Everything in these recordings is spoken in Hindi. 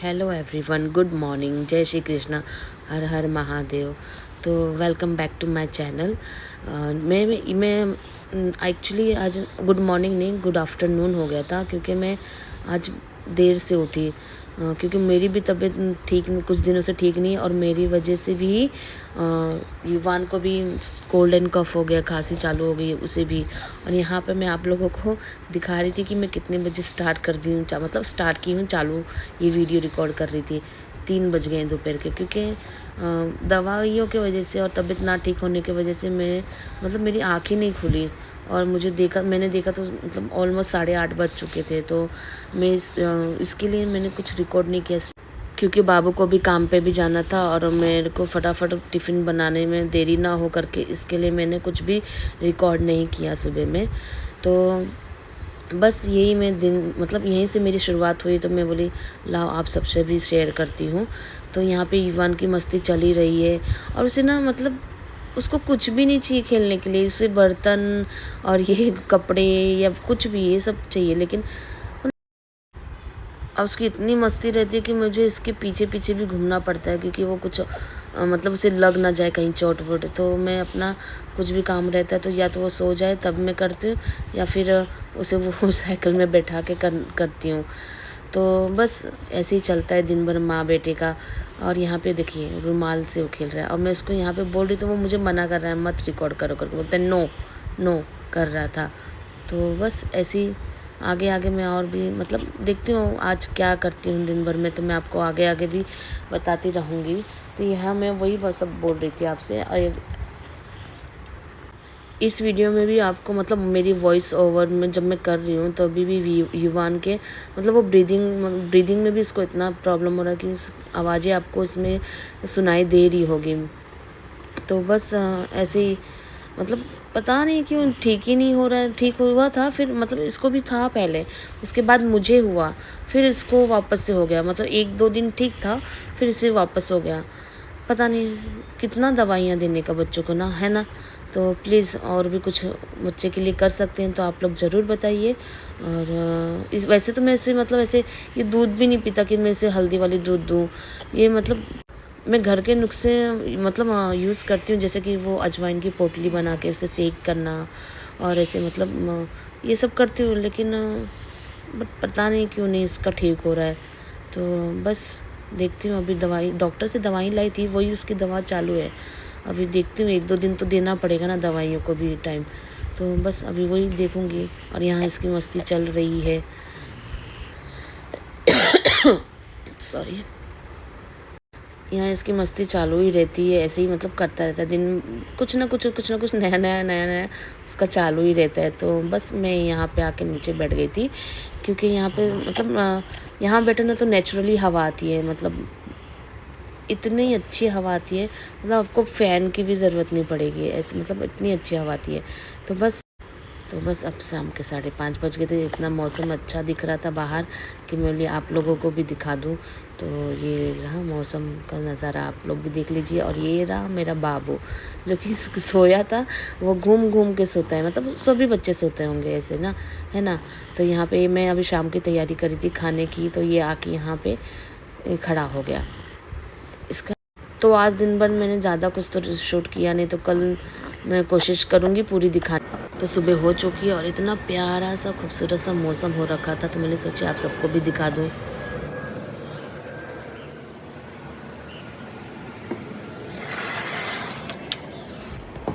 हेलो एवरीवन, गुड मॉर्निंग, जय श्री कृष्णा, हर हर महादेव। तो welcome back to my channel. मैं एक्चुअली आज गुड मॉर्निंग नहीं, गुड आफ्टरनून हो गया था, क्योंकि मैं आज देर से उठी, क्योंकि मेरी भी तबीयत ठीक नहीं, कुछ दिनों से ठीक नहीं, और मेरी वजह से भी युवान को भी कोल्ड एंड कफ हो गया, खांसी चालू हो गई उसे भी। और यहाँ पे मैं आप लोगों को दिखा रही थी कि मैं कितने बजे स्टार्ट कर दी हूँ, मतलब स्टार्ट की हूँ, चालू ये वीडियो रिकॉर्ड कर रही थी। 3 बज गए दोपहर के, क्योंकि दवाइयों की वजह से और तबीयत ना ठीक होने की वजह से मेरी आँख ही नहीं खुली। और मैंने देखा तो मतलब ऑलमोस्ट 8:30 बज चुके थे। तो इसके लिए मैंने कुछ रिकॉर्ड नहीं किया, क्योंकि बाबू को भी काम पे भी जाना था और मेरे को फटाफट टिफ़िन बनाने में देरी ना हो करके, इसके लिए मैंने कुछ भी रिकॉर्ड नहीं किया सुबह में। तो बस यही मैं दिन मतलब यहीं से मेरी शुरुआत हुई, तो मैं बोली लाओ आप सबसे भी शेयर करती हूँ। तो यहाँ पे ईवान की मस्ती चल ही रही है, और उसे ना मतलब उसको कुछ भी नहीं चाहिए खेलने के लिए, उसे बर्तन और ये कपड़े या कुछ भी ये सब चाहिए, लेकिन अब उसकी इतनी मस्ती रहती है कि मुझे इसके पीछे पीछे भी घूमना पड़ता है, क्योंकि वो कुछ मतलब उसे लग ना जाए कहीं चोट वोट। तो मैं अपना कुछ भी काम रहता है तो या तो वो सो जाए तब मैं करती हूँ, या फिर उसे वो साइकिल में बैठा के करती हूँ। तो बस ऐसे ही चलता है दिन भर माँ बेटे का। और यहाँ पे देखिए रुमाल से वो खेल रहा है, और मैं उसको यहाँ पे बोल रही तो वो मुझे मना कर रहा है, मत रिकॉर्ड करो करके बोलता है, नो नो कर रहा था। तो बस ऐसे ही आगे आगे मैं और भी मतलब देखती हूँ आज क्या करती हूँ दिन भर में, तो मैं आपको आगे आगे भी बताती रहूँगी। तो यहाँ मैं वही बस सब बोल रही थी आपसे। और इस वीडियो में भी आपको मतलब मेरी वॉइस ओवर में जब मैं कर रही हूँ तो अभी भी युवान के मतलब वो ब्रीदिंग में भी इसको इतना प्रॉब्लम हो रहा है कि आवाज़ें आपको इसमें सुनाई दे रही होगी। तो बस ऐसे ही मतलब पता नहीं क्यों ठीक ही नहीं हो रहा है। ठीक हुआ था, फिर मतलब इसको भी था पहले, उसके बाद मुझे हुआ, फिर इसको वापस से हो गया। मतलब 1-2 दिन ठीक था, फिर इसे वापस हो गया। पता नहीं कितना दवाइयाँ देने का बच्चों को ना, है ना। तो प्लीज़ और भी कुछ बच्चे के लिए कर सकते हैं तो आप लोग ज़रूर बताइए। और इस वैसे तो मैं इसे मतलब ऐसे ये दूध भी नहीं पीता कि मैं इसे हल्दी वाली दूध दूँ। ये मतलब मैं घर के नुस्खे मतलब यूज़ करती हूँ, जैसे कि वो अजवाइन की पोटली बना के उसे सेक करना, और ऐसे मतलब ये सब करती हूँ। लेकिन बट पता नहीं क्यों नहीं इसका ठीक हो रहा है। तो बस देखती हूँ, अभी दवाई डॉक्टर से दवाई लाई थी, वही उसकी दवा चालू है। अभी देखती हूँ 1-2 दिन तो देना पड़ेगा ना दवाइयों को भी टाइम। तो बस अभी वही देखूँगी। और यहाँ इसकी मस्ती चल रही है। सॉरी, यहाँ इसकी मस्ती चालू ही रहती है, ऐसे ही मतलब करता रहता है दिन, कुछ ना कुछ नया उसका चालू ही रहता है। तो बस मैं यहाँ पे आके नीचे बैठ गई थी, क्योंकि यहाँ पे मतलब यहाँ बैठे ना तो नेचुरली हवा आती है, मतलब इतनी अच्छी हवा आती है, मतलब आपको फ़ैन की भी ज़रूरत नहीं पड़ेगी, ऐसे मतलब इतनी अच्छी हवा आती है। तो बस अब शाम के 5:30 बज गए थे, इतना मौसम अच्छा दिख रहा था बाहर कि मैं बोली आप लोगों को भी दिखा दूँ। तो ये रहा मौसम का नज़ारा, आप लोग भी देख लीजिए। और ये रहा मेरा बाबू जो कि सोया था, वो घूम घूम के सोता है, मतलब सभी बच्चे सोते होंगे ऐसे ना, है ना। तो यहाँ पे मैं अभी शाम की तैयारी करी थी खाने की, तो ये आके यहाँ पे खड़ा हो गया। इसका तो आज दिन भर मैंने ज़्यादा कुछ तो शूट किया नहीं, तो कल मैं कोशिश करूँगी पूरी दिखाने। तो सुबह हो चुकी है और इतना प्यारा सा खूबसूरत सा मौसम हो रखा था, तो मैंने सोचा आप सबको भी दिखा दूँ।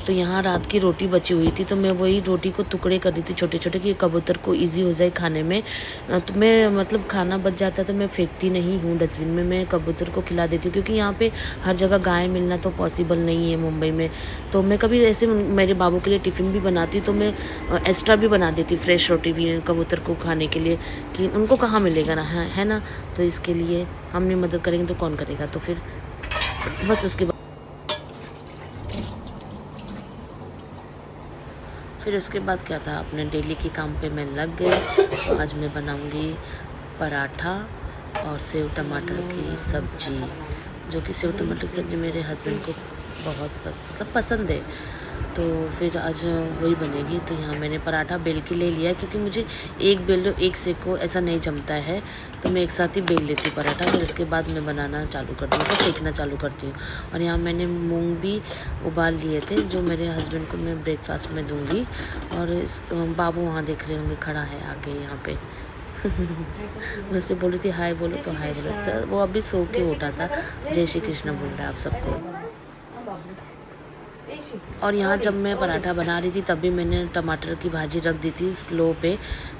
तो यहाँ रात की रोटी बची हुई थी, तो मैं वही रोटी को टुकड़े कर रही थी छोटे छोटे, कि कबूतर को इजी हो जाए खाने में। तो मैं मतलब खाना बच जाता तो मैं फेंकती नहीं हूँ डस्टबिन में, मैं कबूतर को खिला देती हूँ, क्योंकि यहाँ पे हर जगह गाय मिलना तो पॉसिबल नहीं है मुंबई में। तो मैं कभी ऐसे मेरे बाबू के लिए टिफ़िन भी बनाती, तो मैं एक्स्ट्रा भी बना देती फ्रेश रोटी भी कबूतर को खाने के लिए, कि उनको कहाँ मिलेगा ना, है ना। तो इसके लिए हम नहीं मदद करेंगे तो कौन करेगा। तो फिर बस उसके बाद क्या था, अपने डेली के काम पे मैं लग गई। तो आज मैं बनाऊंगी पराठा और सेव टमाटर की सब्ज़ी, जो कि सेव टमाटर की सब्ज़ी मेरे हस्बैंड को बहुत मतलब पसंद है। तो फिर आज वही बनेगी। तो यहाँ मैंने पराठा बेल के ले लिया क्योंकि मुझे एक बेल लो एक सेको ऐसा नहीं जमता है, तो मैं एक साथ ही बेल लेती हूँ पराठा, फिर उसके बाद मैं बनाना चालू करती हूँ, तो सेकना चालू करती हूँ। और यहाँ मैंने मूंग भी उबाल लिए थे जो मेरे हस्बैंड को मैं ब्रेकफास्ट में दूँगी। और इस बाबू वहाँ देख रहे होंगे, खड़ा है आगे यहाँ पे। मैं उससे बोल रही थी हाय बोलो, तो हाय बोलो। वो अभी सो के उठा था। जय श्री कृष्ण बोल रहा है आप सबको। और यहाँ जब मैं पराठा बना रही थी तभी मैंने टमाटर की भाजी रख दी थी स्लो पे,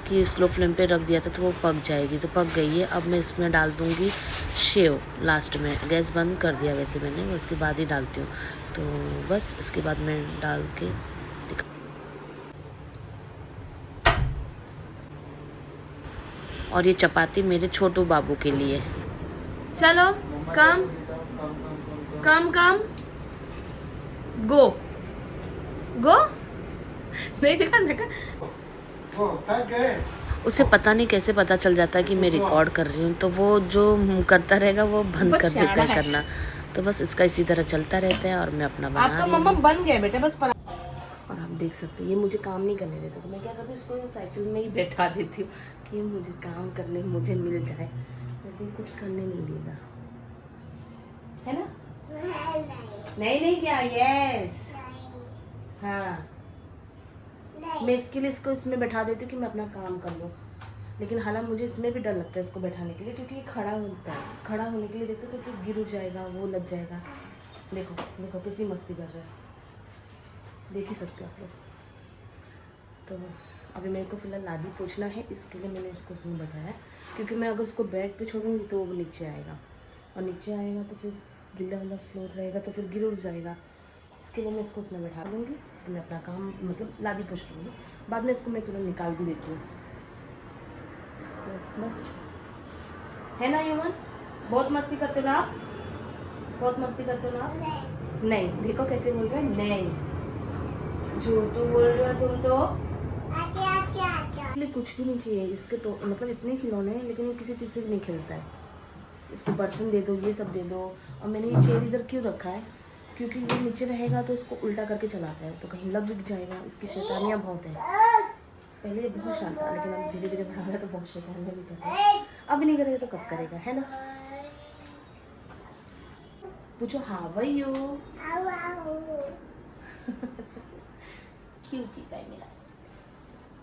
कि स्लो फ्लेम पे रख दिया था तो वो पक जाएगी। तो पक गई है। अब मैं इसमें डाल दूँगी सेव लास्ट में। गैस बंद कर दिया वैसे मैंने, उसके बाद ही डालती हूँ। तो बस इसके बाद मैं डाल के और ये चपाती मेरे छोटू बाबू के लिए। चलो कम कम कम गो गो नहीं देखा देखा। उसे पता नहीं कैसे पता चल जाता है कि मैं रिकॉर्ड कर रही हूँ, तो वो जो करता रहेगा वो बंद कर देता है करना। तो बस इसका इसी तरह चलता रहता है और मैं अपना बना आपका रही हूँ। मम्मा बन गया बेटा बस और आप देख सकते हैं ये मुझे काम नहीं करने देता, तो मैं क्या करती हूँ इसको साइकिल में ही बैठा देती हूँ कि मुझे काम करने मुझे मिल जाए, लेकिन कुछ करने नहीं देगा, है ना? नहीं नहीं क्या? यस हाँ, मैं इसके लिए इसको इसमें बैठा देती हूँ कि मैं अपना काम कर लूँ। लेकिन हालांकि मुझे इसमें भी डर लगता है इसको बैठाने के लिए, क्योंकि ये खड़ा होता है, खड़ा होने के लिए देखते तो फिर गिर जाएगा, वो लग जाएगा। देखो देखो कैसी मस्ती कर रहा है, देख ही सकते हो आप लोग। तो अभी मेरे को फिलहाल लादी पोछना है, इसके लिए मैंने इसको इसमें बैठाया, क्योंकि मैं अगर उसको बेड पे छोड़ूंगी तो वो नीचे आएगा, और नीचे आएगा तो फिर गिल्ला वाला फ्लोर रहेगा तो फिर गिर उड़ जाएगा। इसके लिए मैं इसको उसमें बैठा दूँगी, फिर मैं अपना काम मतलब लादी पोछ लूँगी। बाद में इसको मैं तुरंत निकाल भी देती हूँ। तो बस है ना युवन, बहुत मस्ती करते हो ना आप, बहुत मस्ती करते हो ना आप? नहीं देखो कैसे बोल रहे हैं, नहीं झूठ तो बोल रहे हो तुम तो। कुछ भी नहीं चाहिए इसके, तो मतलब इतने खिलौने हैं लेकिन ये किसी चीज़ से भी नहीं खेलता है। इसको बर्तन दे दो, ये सब दे दो। और मैंने ये चेयर इधर क्यों रखा है, क्योंकि ये नीचे रहेगा तो इसको उल्टा करके चलाता है, तो कहीं लग भी जाएगा। इसकी शैतानियाँ बहुत है। पहले ये बहुत शांत था, लेकिन अब धीरे धीरे बढ़ा रहा है तो बहुत शैतानियाँ भी कर रहा है। अब नहीं करेगा तो कब करेगा, है ना? पूछो हाउ आर यू। क्यूटी है मेरा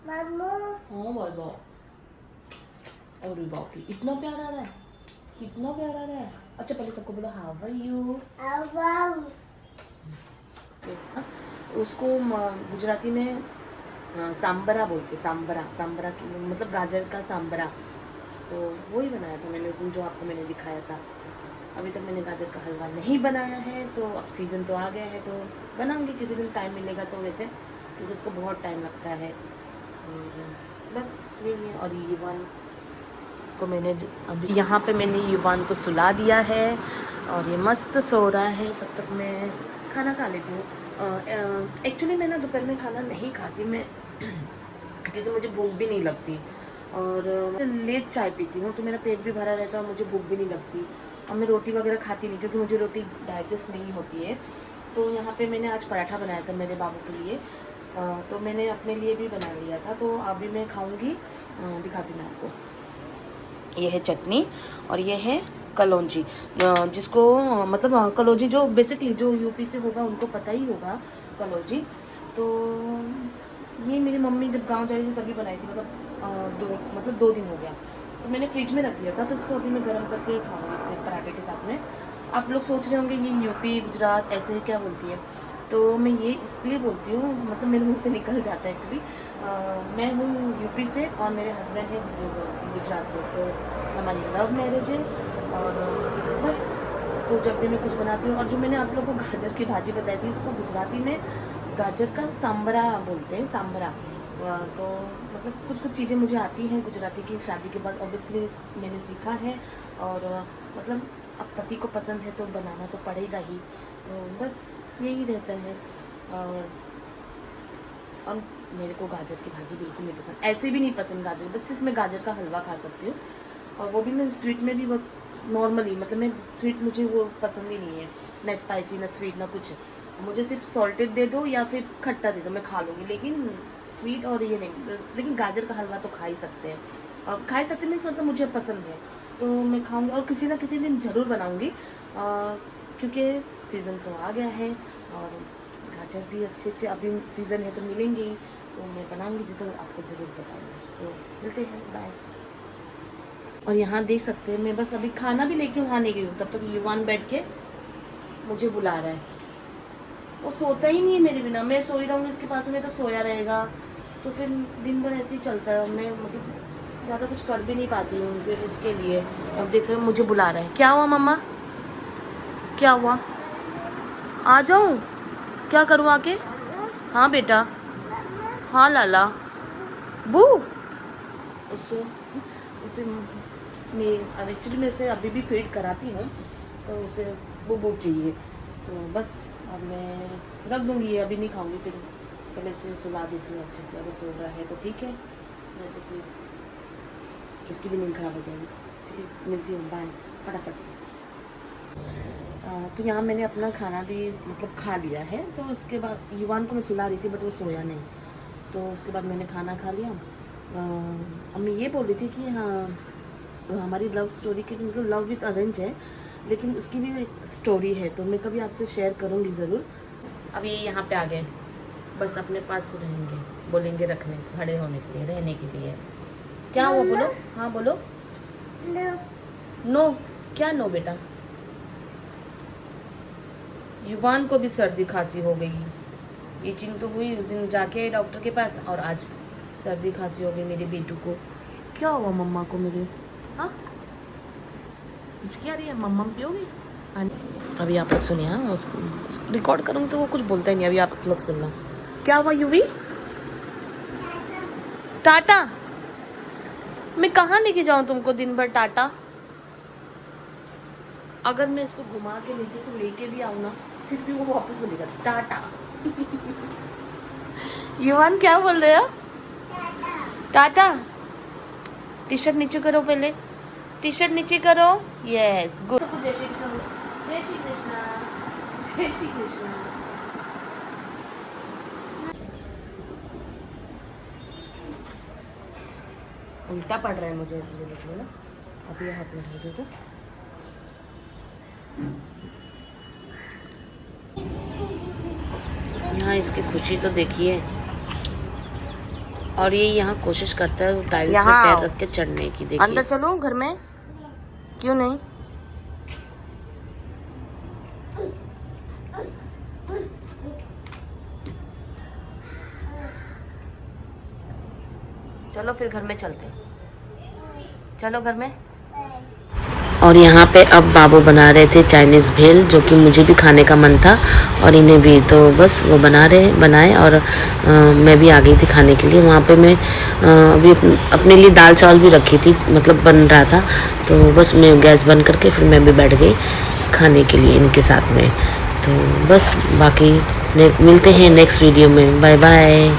मामू। हाँ बाबा, और बाप रे इतना प्यार आ रहा है, इतना प्यार आ रहा है। अच्छा पहले सबको बोलो हाउ आर यू। उसको गुजराती में सांबरा बोलते, सांबरा, सांबरा की मतलब गाजर का सांबरा। तो वो ही बनाया था मैंने उस दिन जो आपको मैंने दिखाया था। अभी तक मैंने गाजर का हलवा नहीं बनाया है, तो अब सीज़न तो आ गया है तो बनाऊंगी किसी दिन, टाइम मिलेगा तो, वैसे क्योंकि उसको बहुत टाइम लगता है। और बस यही है। और युवान को मैंने अभी यहाँ पे मैंने युवान को सुला दिया है और ये मस्त सो रहा है। तब तक मैं खाना खा लेती हूँ। एक्चुअली मैं ना दोपहर में खाना नहीं खाती मैं क्योंकि मुझे भूख भी नहीं लगती, और लेट चाय पीती हूँ तो मेरा पेट भी भरा रहता है और मुझे भूख भी नहीं लगती। और मैं रोटी वगैरह खाती नहीं क्योंकि मुझे रोटी डाइजेस्ट नहीं होती है। तो यहाँ पे मैंने आज पराठा बनाया था मेरे बाबू के लिए, तो मैंने अपने लिए भी बना लिया था। तो अभी मैं खाऊंगी, दिखाती हूँ आपको। ये है चटनी और ये है कलौंजी, जिसको मतलब कलौंजी जो बेसिकली जो यूपी से होगा उनको पता ही होगा कलौंजी। तो ये मेरी मम्मी जब गांव जा रही थी तभी बनाई थी, मतलब 2 दिन हो गया, तो मैंने फ्रिज में रख दिया था। तो इसको अभी मैं गर्म करके खाऊंगी इसमें पराठे के साथ में। आप लोग सोच रहे होंगे ये यूपी गुजरात ऐसे ही क्या बोलती है, तो मैं ये इसलिए बोलती हूँ, मतलब मेरे मुंह से निकल जाता है एक्चुअली। मैं हूँ यूपी से और मेरे हस्बैंड हैं गुजरात से, तो हमारी लव मैरिज है। और बस तो जब भी मैं कुछ बनाती हूँ, और जो मैंने आप लोगों को गाजर की भाजी बताई थी उसको गुजराती में गाजर का सांबरा बोलते हैं, सांबरा। तो मतलब कुछ कुछ चीज़ें मुझे आती हैं गुजराती की, शादी के बाद ऑब्वियसली मैंने सीखा है। और मतलब अब पति को पसंद है तो बनाना तो पड़ेगा ही, तो बस यही रहता है। और मेरे को गाजर की भाजी बिल्कुल नहीं पसंद, ऐसे भी नहीं पसंद गाजर, बस सिर्फ मैं गाजर का हलवा खा सकती हूँ, और वो भी मैं स्वीट में भी बहुत नॉर्मली, मतलब मैं स्वीट मुझे वो पसंद ही नहीं है, ना स्पाइसी ना स्वीट ना कुछ। मुझे सिर्फ सॉल्टेड दे दो या फिर खट्टा दे दो, मैं खा लूँगी, लेकिन स्वीट और ये नहीं। लेकिन गाजर का हलवा तो खा ही सकते हैं, और खा ही सकते मीन्स मतलब मुझे पसंद है तो मैं खाऊंगी, और किसी ना किसी दिन ज़रूर बनाऊंगी, क्योंकि सीज़न तो आ गया है और गाजर भी अच्छे अच्छे अभी सीज़न है तो मिलेंगे ही, तो मैं बनाऊंगी जिस तक आपको ज़रूर बताऊंगी। तो मिलते हैं, बाय। और यहाँ देख सकते हैं मैं बस अभी खाना भी लेके वहाँ नहीं गई हूँ, तब तक युवान बैठ के मुझे बुला रहा है। वो सोता ही नहीं है मेरे बिना, मैं सोई रहूँगी इसके पास में तो सोया रहेगा, तो फिर दिन भर ऐसे ही चलता है, मैं मतलब ज़्यादा कुछ कर भी नहीं पाती हूँ फिर इसके लिए। अब देख रहे हो मुझे बुला रहे हैं, क्या हुआ मम्मा, क्या हुआ, आ जाऊँ, क्या करूँ आके? हाँ बेटा, हाँ लाला बू, उससे उसे मैं एक्चुअली मैं उसे अभी भी फीड कराती हूँ, तो उसे वो चाहिए, तो बस अब मैं रख दूँगी, अभी नहीं खाऊंगी, फिर पहले उसे सुला देती हूँ अच्छे से, अगर सो रहा है तो ठीक है, नहीं तो फिर उसकी भी नींद खराब हो जाएगी। चलिए मिलती हूँ, बाय, फटाफट से। तो यहाँ मैंने अपना खाना भी मतलब खा लिया है, तो उसके बाद युवान को मैं सुला रही थी बट वो सोया नहीं, तो उसके बाद मैंने खाना खा लिया। अब मैं ये बोल रही थी कि हाँ हमारी लव स्टोरी की मतलब लव विथ अरेंज है, लेकिन उसकी भी एक स्टोरी है, तो मैं कभी आपसे शेयर करूँगी ज़रूर। अब ये यहाँ पे आ गए, बस अपने पास रहेंगे, बोलेंगे रखने, खड़े होने के लिए, रहने के लिए। क्या हुआ बोलो, हाँ बोलो। नो, क्या नो बेटा? युवान को भी सर्दी खांसी हो गई, इचिंग तो हुई, उस दिन जाके डॉक्टर के पास, और आज सर्दी खांसी हो गई मेरे बेटू को। क्या हुआ मम्मा को मेरे? हाँ हिचकी आ रही है, मम्मा पियोगी? हाँ अभी आप लोग सुनिए, हाँ उसको रिकॉर्ड करूँगी तो वो कुछ बोलता ही नहीं, अभी आप लोग सुनना। क्या हुआ युवी? टाटा? मैं कहाँ लेके जाऊँ तुमको दिन भर टाटा? अगर मैं इसको घुमा के नीचे से लेके भी आऊँ ना, फिर भी वो वापस बोलेगा टाटा। युवान क्या बोल रहे हो? टाटा। टी शर्ट नीचे करो, पहले टी शर्ट नीचे करो, यस गुड। जय श्री कृष्ण, जय श्री कृष्ण, जय श्री कृष्ण। उल्टा पड़ रहा है मुझे इसलिए देखिए ना, अभी हाथ में धर दो तो। यहाँ इसकी खुशी तो देखिए, और ये यहाँ कोशिश करता है टाइल्स पे पैर रख के चढ़ने की। देखिए अंदर चलो घर में, क्यों नहीं? चलो फिर घर में चलते हैं, चलो घर में। और यहाँ पे अब बाबू बना रहे थे चाइनीज़ भेल, जो कि मुझे भी खाने का मन था और इन्हें भी, तो बस वो बनाए और मैं भी आ गई थी खाने के लिए। वहाँ पे मैं अभी अपने लिए दाल चावल भी रखी थी, मतलब बन रहा था, तो बस मैं गैस बंद करके फिर मैं भी बैठ गई खाने के लिए इनके साथ में। तो बस बाकी मिलते हैं नेक्स्ट वीडियो में, बाय बाय।